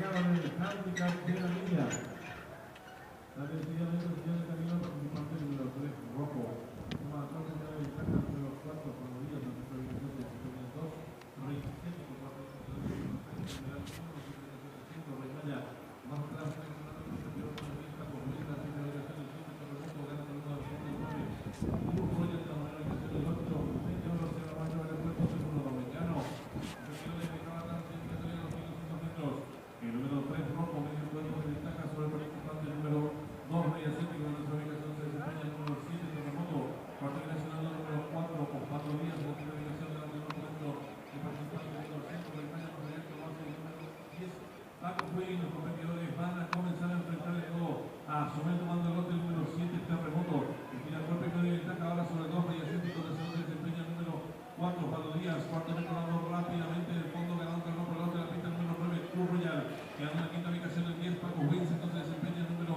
encargada del handicap de la línea. La densidad de señal de camino participante número 3, rojo. Toma 4 de la ventaja número 4, con los días de nuestra ubicación de 52, Rey 7, con 4 general 1, Rey Maya. Más atrás, el número 3, rojo, medio cuerpo de ventaja sobre el participante número 2, Rey Asiático, en nuestra ubicación se desempeña el número 7, Terremoto, cuarto nacional número 4, con 4 días, en nuestra ubicación de la número 1, el participante número 5, Rey Maya, proyecto base el número 10, Paco Queen. Los competidores van a comenzar a enfrentar el juego a asumir tomando el lote el número 7, Terremoto, que tira golpe y medio de ventaja ahora sobre el 2, Rey Asiático, donde se desempeña el número 4, Pablo Díaz, cuarto mejorando rápidamente el fondo, ganando el por el lote de la pista número 9, Cruz Royal, quedando en la quinta ubicación el 10, Paco Wins, entonces desempeña el número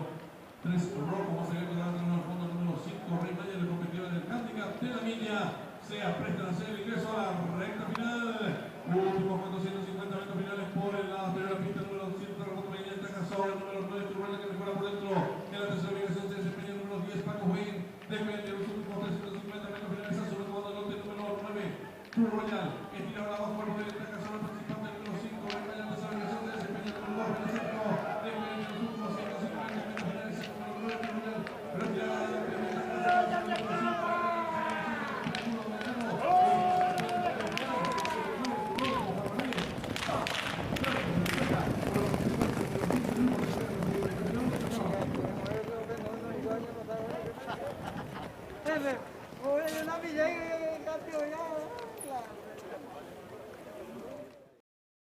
3, rojo, vamos a ver quedando en el fondo el número 5, Rey Maya, el competidor del handicap de la milla, se aprestan a hacer el ingreso a la recta final, últimos 450 metros finales por el lado de la pista número 100, Terremoto Medina, sobre el número 9, Cruz Royal, que mejora por dentro, en la tercera ubicación se desempeña el número 10, Paco Wins, depende de los últimos 350 metros finales, a sobre todo el lote número 9, Cruz Royal, estirado abajo por el ventaja